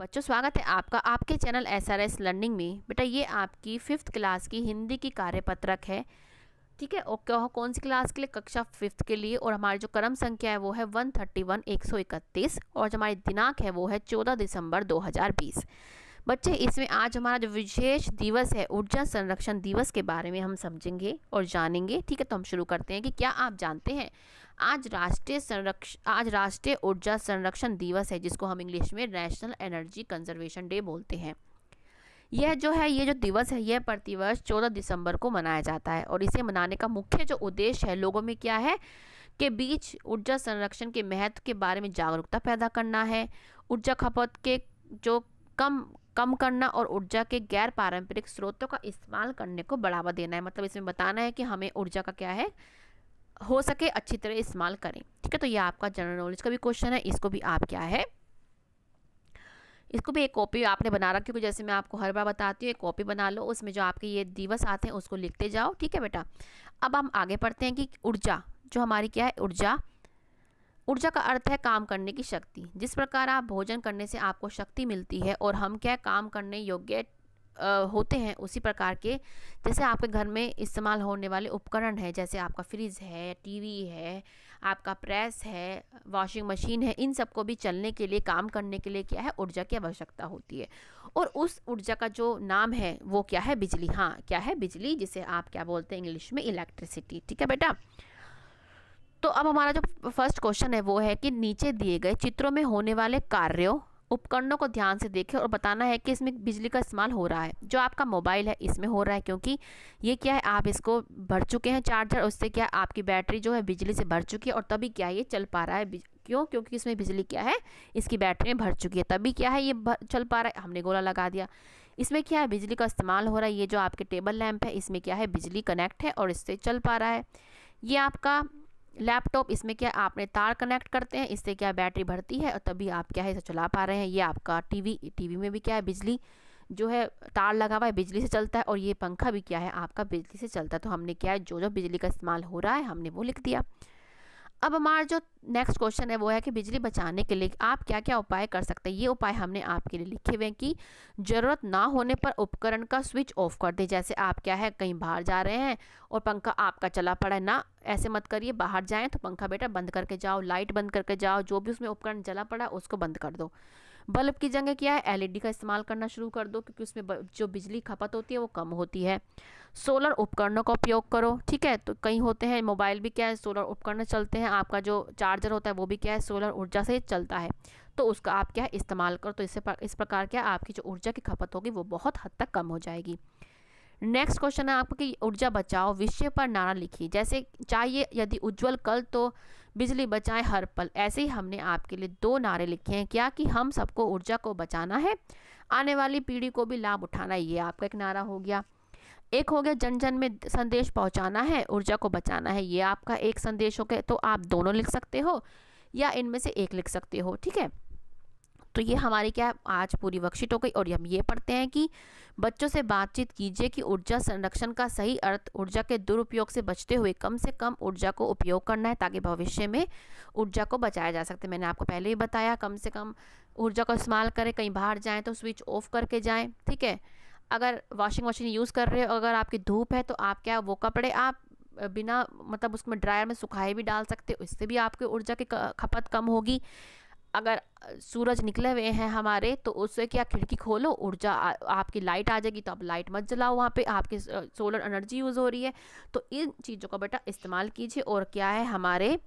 बच्चों, स्वागत है आपका आपके चैनल SRS लर्निंग में। बेटा, ये आपकी 5th क्लास की हिंदी की कार्यपत्रक है। ठीक है, और कौन सी क्लास के लिए? कक्षा 5th के लिए। और हमारी जो क्रम संख्या है वो है 131 131 और जो हमारी दिनांक है वो है 14 दिसंबर 2020। बच्चे, इसमें आज हमारा जो विशेष दिवस है ऊर्जा संरक्षण दिवस के बारे में हम समझेंगे और जानेंगे। ठीक है, तो हम शुरू करते हैं कि क्या आप जानते हैं आज राष्ट्रीय ऊर्जा संरक्षण दिवस है, जिसको हम इंग्लिश में नेशनल एनर्जी कंजर्वेशन डे बोलते हैं। ये जो दिवस है यह प्रतिवर्ष 14 दिसंबर को मनाया जाता है और इसे मनाने का मुख्य जो उद्देश्य है लोगों में क्या है के बीच ऊर्जा संरक्षण के महत्व के बारे में जागरूकता पैदा करना है, ऊर्जा खपत के जो कम करना और ऊर्जा के गैर पारंपरिक स्रोतों का इस्तेमाल करने को बढ़ावा देना है। मतलब इसमें बताना है कि हमें ऊर्जा का क्या है हो सके अच्छी तरह इस्तेमाल करें। ठीक है, तो ये आपका जनरल नॉलेज का भी क्वेश्चन है, इसको भी आप क्या है इसको भी एक कॉपी आपने बना रखी हो, जैसे मैं आपको हर बार बताती हूँ, एक कॉपी बना लो, उसमें जो आपके ये दिवस आते हैं उसको लिखते जाओ। ठीक है बेटा, अब हम आगे पढ़ते हैं कि ऊर्जा जो हमारी क्या है। ऊर्जा का अर्थ है काम करने की शक्ति। जिस प्रकार आप भोजन करने से आपको शक्ति मिलती है और हम क्या काम करने योग्य होते हैं, उसी प्रकार के जैसे आपके घर में इस्तेमाल होने वाले उपकरण है, जैसे आपका फ्रिज है, टीवी है, आपका प्रेस है, वॉशिंग मशीन है, इन सबको भी चलने के लिए काम करने के लिए क्या है ऊर्जा की आवश्यकता होती है। और उस ऊर्जा का जो नाम है वो क्या है? बिजली। हाँ, क्या है? बिजली, जिसे आप क्या बोलते हैं इंग्लिश में? इलेक्ट्रिसिटी। ठीक है बेटा, तो अब हमारा जो फर्स्ट क्वेश्चन है वो है कि नीचे दिए गए चित्रों में होने वाले कार्यों उपकरणों को ध्यान से देखें और बताना है कि इसमें बिजली का इस्तेमाल हो रहा है। जो आपका मोबाइल है इसमें हो रहा है, क्योंकि ये क्या है आप इसको भर चुके हैं चार्जर, उससे क्या है आपकी बैटरी जो है बिजली से भर चुकी है और तभी क्या है ये चल पा रहा है। क्यों? क्योंकि इसमें बिजली क्या है इसकी बैटरी में भर चुकी है, तभी क्या है ये चल पा रहा है। हमने गोला लगा दिया। इसमें क्या है बिजली का इस्तेमाल हो रहा है। ये जो आपके टेबल लैंप है इसमें क्या है बिजली कनेक्ट है और इससे चल पा रहा है। ये आपका लैपटॉप, इसमें क्या आपने तार कनेक्ट करते हैं, इससे क्या बैटरी भरती है और तभी आप क्या है इसे चला पा रहे हैं। ये आपका टीवी में भी क्या है बिजली जो है तार लगा हुआ है, बिजली से चलता है। और ये पंखा भी क्या है आपका बिजली से चलता है। तो हमने क्या है जो बिजली का इस्तेमाल हो रहा है हमने वो लिख दिया। अब हमारा जो नेक्स्ट क्वेश्चन है वो है कि बिजली बचाने के लिए आप क्या क्या उपाय कर सकते हैं। ये उपाय हमने आपके लिए लिखे हुए हैं कि ज़रूरत ना होने पर उपकरण का स्विच ऑफ कर दें। जैसे आप क्या है कहीं बाहर जा रहे हैं और पंखा आपका चला पड़ा है, ना ऐसे मत करिए। बाहर जाएं तो पंखा बेटा बंद करके जाओ, लाइट बंद करके जाओ, जो भी उसमें उपकरण जला पड़ा है उसको बंद कर दो। बल्ब की जगह क्या है LED का इस्तेमाल करना शुरू कर दो, क्योंकि उसमें जो बिजली खपत होती है वो कम होती है। सोलर उपकरणों का उपयोग करो। ठीक है, तो कई होते हैं मोबाइल भी क्या है सोलर उपकरण चलते हैं, आपका जो चार्जर होता है वो भी क्या है सोलर ऊर्जा से चलता है, तो उसका आप क्या है इस्तेमाल करो। तो इस प्रकार क्या आपकी जो ऊर्जा की खपत होगी वो बहुत हद तक कम हो जाएगी। नेक्स्ट क्वेश्चन है आपको कि ऊर्जा बचाओ विषय पर नारा लिखिए। जैसे चाहिए यदि उज्जवल कल तो बिजली बचाएं हर पल। ऐसे ही हमने आपके लिए 2 नारे लिखे हैं, क्या कि हम सबको ऊर्जा को बचाना है, आने वाली पीढ़ी को भी लाभ उठाना है। ये आपका एक नारा हो गया। एक हो गया जन जन में संदेश पहुंचाना है, ऊर्जा को बचाना है। ये आपका एक संदेश हो गया। तो आप दोनों लिख सकते हो या इनमें से एक लिख सकते हो। ठीक है, तो ये हमारी क्या आज पूरी वर्कशीट हो गई। और हम ये पढ़ते हैं कि बच्चों से बातचीत कीजिए कि ऊर्जा संरक्षण का सही अर्थ ऊर्जा के दुरुपयोग से बचते हुए कम से कम ऊर्जा को उपयोग करना है, ताकि भविष्य में ऊर्जा को बचाया जा सकते। मैंने आपको पहले ही बताया कम से कम ऊर्जा का इस्तेमाल करें, कहीं बाहर जाएँ तो स्विच ऑफ करके जाएँ। ठीक है, अगर वॉशिंग मशीन यूज़ कर रहे हो, अगर आपकी धूप है तो आप क्या वो कपड़े आप बिना मतलब उसमें ड्रायर में सुखाए भी डाल सकते हो, इससे भी आपकी ऊर्जा की खपत कम होगी। अगर सूरज निकले हुए हैं हमारे तो उससे क्या खिड़की खोलो, ऊर्जा आपकी लाइट आ जाएगी, तो आप लाइट मत जलाओ, वहाँ पे आपकी सोलर एनर्जी यूज़ हो रही है। तो इन चीज़ों का बेटा इस्तेमाल कीजिए और क्या है हमारे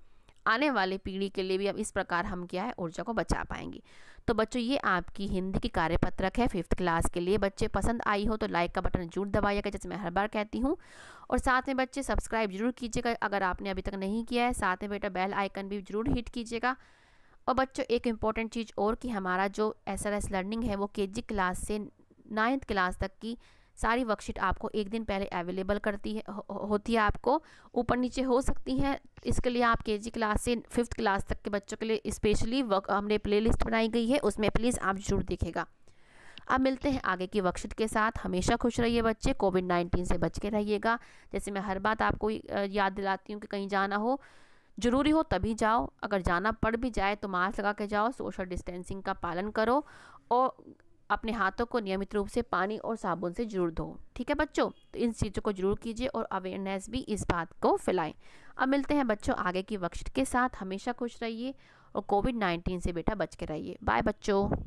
आने वाली पीढ़ी के लिए भी अब इस प्रकार हम क्या है ऊर्जा को बचा पाएंगे। तो बच्चों ये आपकी हिंदी की कार्यपत्रक है 5th क्लास के लिए। बच्चे पसंद आई हो तो लाइक का बटन जरूर दबाइएगा, जैसे मैं हर बार कहती हूँ। और साथ में बच्चे सब्सक्राइब जरूर कीजिएगा अगर आपने अभी तक नहीं किया है। साथ में बेटा बेल आइकन भी जरूर हिट कीजिएगा। और बच्चों एक इम्पॉर्टेंट चीज़ और कि हमारा जो SRS लर्निंग है वो KG क्लास से 9th क्लास तक की सारी वर्कशीट आपको एक दिन पहले अवेलेबल होती है। आपको ऊपर नीचे हो सकती हैं, इसके लिए आप KG क्लास से 5th क्लास तक के बच्चों के लिए स्पेशली हमने प्लेलिस्ट बनाई गई है, उसमें प्लीज़ आप जरूर देखेगा। अब मिलते हैं आगे की वर्कशीट के साथ। हमेशा खुश रहिए बच्चे, कोविड-19 से बच के रहिएगा। जैसे मैं हर बात आपको याद दिलाती हूँ कि कहीं जाना हो ज़रूरी हो तभी जाओ, अगर जाना पड़ भी जाए तो मास्क लगा के जाओ, सोशल डिस्टेंसिंग का पालन करो और अपने हाथों को नियमित रूप से पानी और साबुन से जरूर धो। ठीक है बच्चों, तो इन चीज़ों को जरूर कीजिए और अवेयरनेस भी इस बात को फैलाएं। अब मिलते हैं बच्चों आगे की वर्कशीट के साथ। हमेशा खुश रहिए और कोविड-19 से बेटा बच के रहिए। बाय बच्चों।